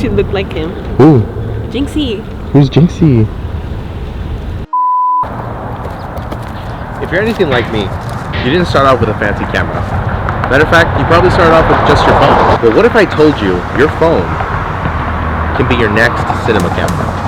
actually look like him. Who? Jinxie. Who's Jinxie? If you're anything like me, you didn't start off with a fancy camera. Matter of fact, you probably started off with just your phone. But what if I told you your phone can be your next cinema camera?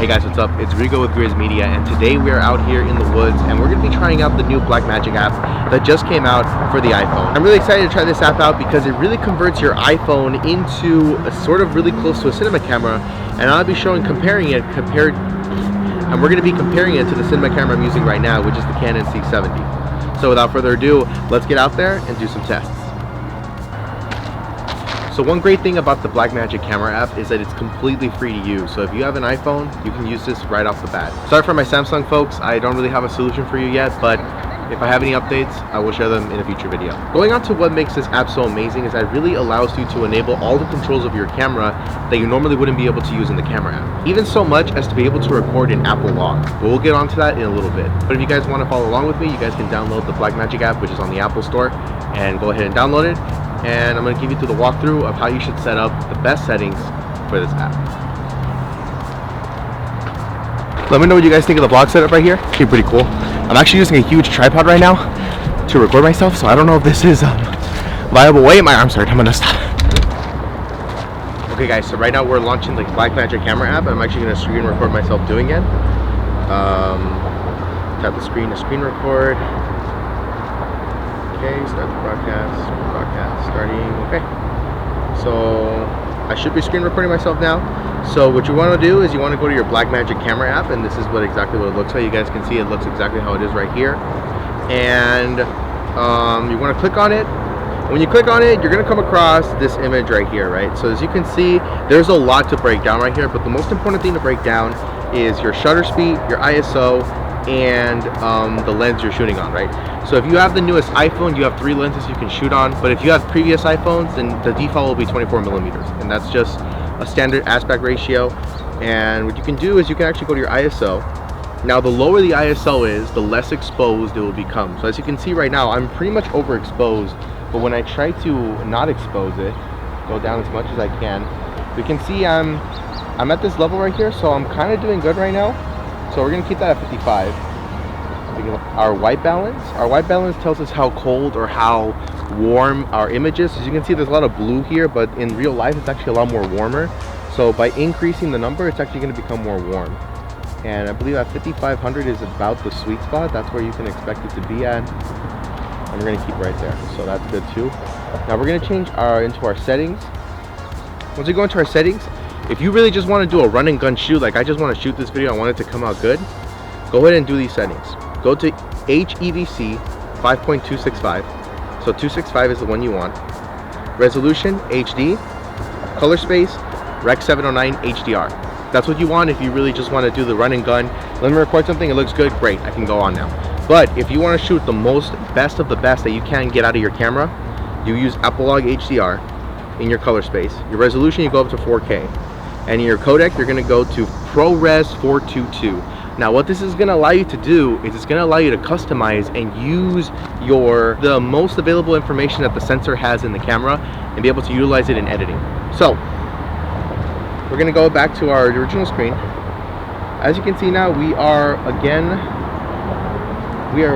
Hey guys, what's up? It's Rigo with Grizz Media, and today we are out here in the woods and we're going to be trying out the new Blackmagic app that just came out for the iPhone. I'm really excited to try this app out because it really converts your iPhone into a sort of really close to a cinema camera, and I'll be comparing it to the cinema camera I'm using right now, which is the Canon C70. So without further ado, let's get out there and do some tests. So one great thing about the Blackmagic camera app is that it's completely free to use. So if you have an iPhone, you can use this right off the bat. Sorry for my Samsung folks, I don't really have a solution for you yet, but if I have any updates, I will share them in a future video. Going on to what makes this app so amazing is that it really allows you to enable all the controls of your camera that you normally wouldn't be able to use in the camera app. Even so much as to be able to record in Apple Log. But we'll get onto that in a little bit. But if you guys want to follow along with me, you guys can download the Blackmagic app, which is on the Apple Store, and go ahead and download it. And I'm going to give you through the walkthrough of how you should set up the best settings for this app. Let me know what you guys think of the vlog setup right here. It's pretty cool. I'm actually using a huge tripod right now to record myself, so I don't know if this is a viable way. My arms hurt. I'm gonna stop. Okay guys, so right now we're launching the Blackmagic camera app. I'm actually gonna screen record myself doing it. Tap the screen to screen record. Okay, start the broadcast starting. Okay, so I should be screen recording myself now. So what you want to do is you want to go to your Blackmagic camera app, and this is exactly what it looks like. You guys can see it looks exactly how it is right here, and you want to click on it. When you click on it, you're going to come across this image right here, right? So as you can see, there's a lot to break down right here, but the most important thing to break down is your shutter speed, your ISO, and the lens you're shooting on, right? So if you have the newest iPhone, you have 3 lenses you can shoot on, but if you have previous iPhones, then the default will be 24 millimeters, and that's just a standard aspect ratio. And what you can do is you can actually go to your ISO. Now the lower the ISO is, the less exposed it will become. So as you can see right now, I'm pretty much overexposed, but when I try to not expose it, go down as much as I can, we can see I'm at this level right here, so I'm kind of doing good right now. So we're going to keep that at 55. Our white balance tells us how cold or how warm our image is. As you can see, there's a lot of blue here, but in real life it's actually a lot more warmer. So by increasing the number, it's actually going to become more warm. And I believe at 5500 is about the sweet spot. That's where you can expect it to be at. And we're going to keep right there. So that's good too. Now we're going to change into our settings. Once we go into our settings, if you really just want to do a run and gun shoot, like I just want to shoot this video, I want it to come out good, go ahead and do these settings. Go to HEVC 5.265. So 265 is the one you want. Resolution, HD. Color space, Rec 709 HDR. That's what you want if you really just want to do the run and gun. Let me record something, it looks good, great, I can go on now. But if you want to shoot the best of the best that you can get out of your camera, you use Apple Log HDR in your color space. Your resolution, you go up to 4K. And in your codec, you're going to go to ProRes 422. Now what this is going to allow you to do is it's going to allow you to customize and use the most available information that the sensor has in the camera and be able to utilize it in editing. So we're going to go back to our original screen. As you can see now, we are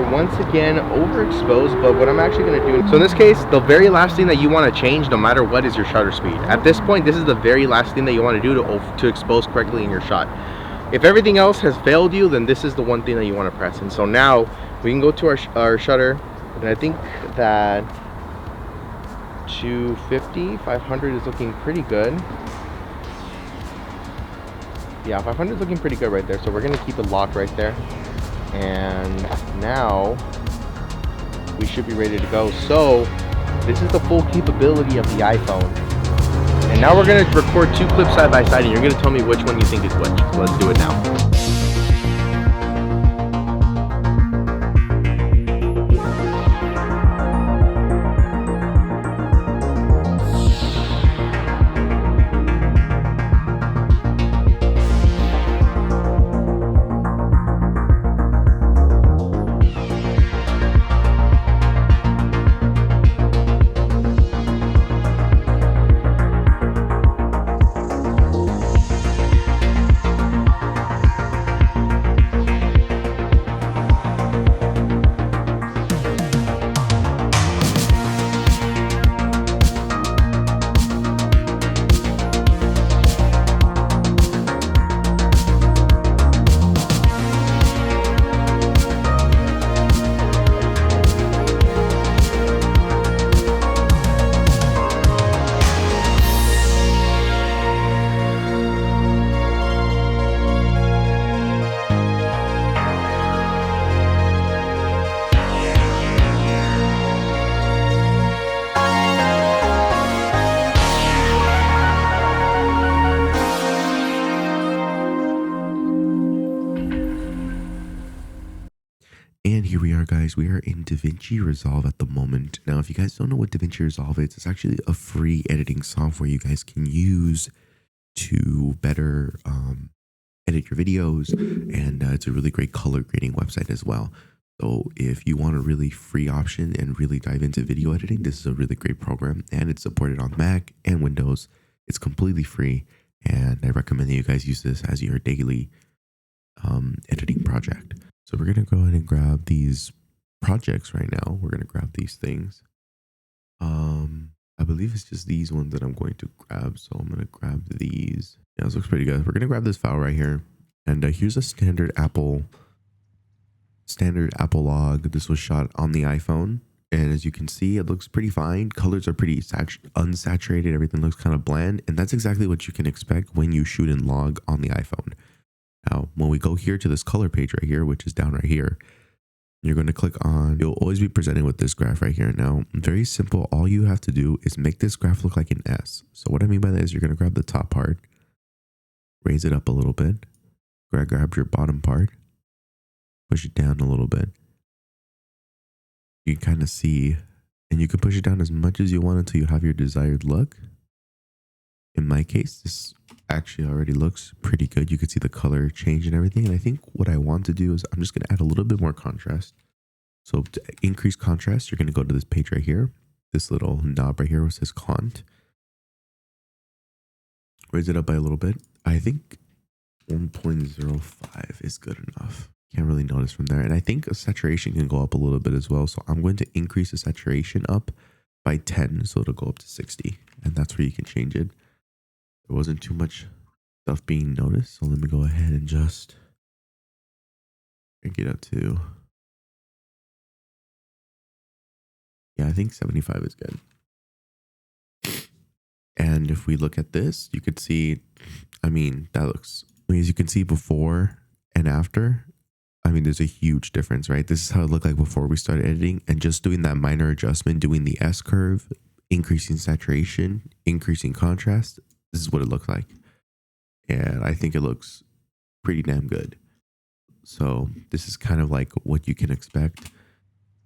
once again overexposed, but what I'm actually going to do, so in this case, the very last thing that you want to change no matter what is your shutter speed. At this point, this is the very last thing that you want to do to expose correctly in your shot. If everything else has failed you, then this is the one thing that you want to press. And so now we can go to our shutter, and I think that 250, 500 is looking pretty good. Yeah, 500 is looking pretty good right there. So we're going to keep it locked right there. And now we should be ready to go. So this is the full capability of the iPhone. And now we're going to record 2 clips side by side, and you're going to tell me which one you think is which. So let's do it now. guys, we are in Davinchi Resolve at the moment. Now, if you guys don't know what Davinchi Resolve is, it's actually a free editing software you guys can use to better edit your videos, and it's a really great color grading website as well. So if you want a really free option and really dive into video editing, this is a really great program, and it's supported on Mac and Windows. It's completely free, and I recommend that you guys use this as your daily editing project. So we're going to go ahead and grab these projects right now. We're going to grab these things. I believe it's just these ones that I'm going to grab. So I'm going to grab these. Yeah, this looks pretty good. We're going to grab this file right here. And here's a standard Apple log. This was shot on the iPhone. And as you can see, it looks pretty fine. Colors are pretty unsaturated. Everything looks kind of bland. And that's exactly what you can expect when you shoot in log on the iPhone. Now, when we go here to this color page right here, which is down right here, you're going to click on, you'll always be presented with this graph right here. Now, very simple. All you have to do is make this graph look like an S. So what I mean by that is you're going to grab the top part, raise it up a little bit, grab your bottom part, push it down a little bit. You can kind of see, and you can push it down as much as you want until you have your desired look. In my case, this actually already looks pretty good. You can see the color change and everything. And I think what I want to do is I'm just going to add a little bit more contrast. So to increase contrast, you're going to go to this page right here. This little knob right here which says Cont. Raise it up by a little bit. I think 1.05 is good enough. Can't really notice from there. And I think a saturation can go up a little bit as well. So I'm going to increase the saturation up by 10. So it'll go up to 60. And that's where you can change it. There wasn't too much stuff being noticed, so let me go ahead and just crank it up to, yeah, I think 75 is good. And if we look at this, you could see, I mean, that looks, as you can see before and after, I mean, there's a huge difference, right? This is how it looked like before we started editing, and just doing that minor adjustment, doing the S curve, increasing saturation, increasing contrast, this is what it looks like. And I think it looks pretty damn good. So this is kind of like what you can expect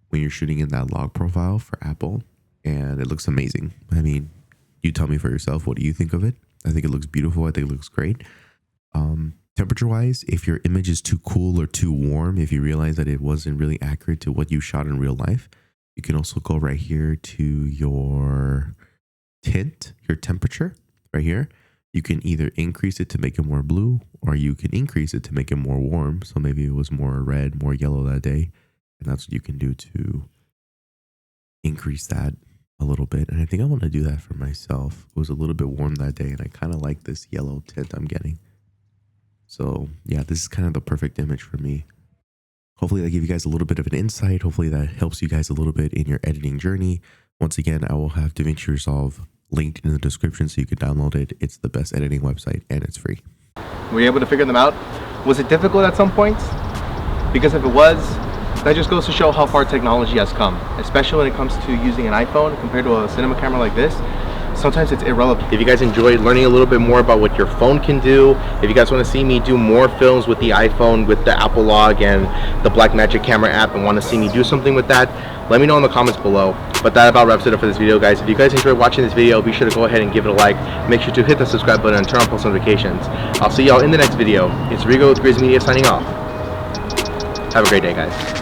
when you're shooting in that log profile for Apple. And it looks amazing. I mean, you tell me for yourself, what do you think of it? I think it looks beautiful. I think it looks great. Temperature wise, if your image is too cool or too warm, if you realize that it wasn't really accurate to what you shot in real life, you can also go right here to your tint, your temperature. Right here, you can either increase it to make it more blue, or you can increase it to make it more warm. So maybe it was more red, more yellow that day. And that's what you can do to increase that a little bit. And I think I want to do that for myself. It was a little bit warm that day, and I kind of like this yellow tint I'm getting. So yeah, this is kind of the perfect image for me. Hopefully that gave you guys a little bit of an insight. Hopefully that helps you guys a little bit in your editing journey. Once again, I will have Davinchi Resolve linked in the description so you can download it. It's the best editing website, and it's free. Were you able to figure them out? Was it difficult at some points? Because if it was, that just goes to show how far technology has come, especially when it comes to using an iPhone compared to a cinema camera like this. Sometimes it's irrelevant. If you guys enjoyed learning a little bit more about what your phone can do, if you guys want to see me do more films with the iPhone, with the Apple Log and the Blackmagic camera app, and want to see me do something with that, let me know in the comments below. But that about wraps it up for this video, guys. If you guys enjoyed watching this video, be sure to go ahead and give it a like. Make sure to hit the subscribe button and turn on post notifications. I'll see y'all in the next video. It's Rigo with Grizz Media signing off. Have a great day, guys.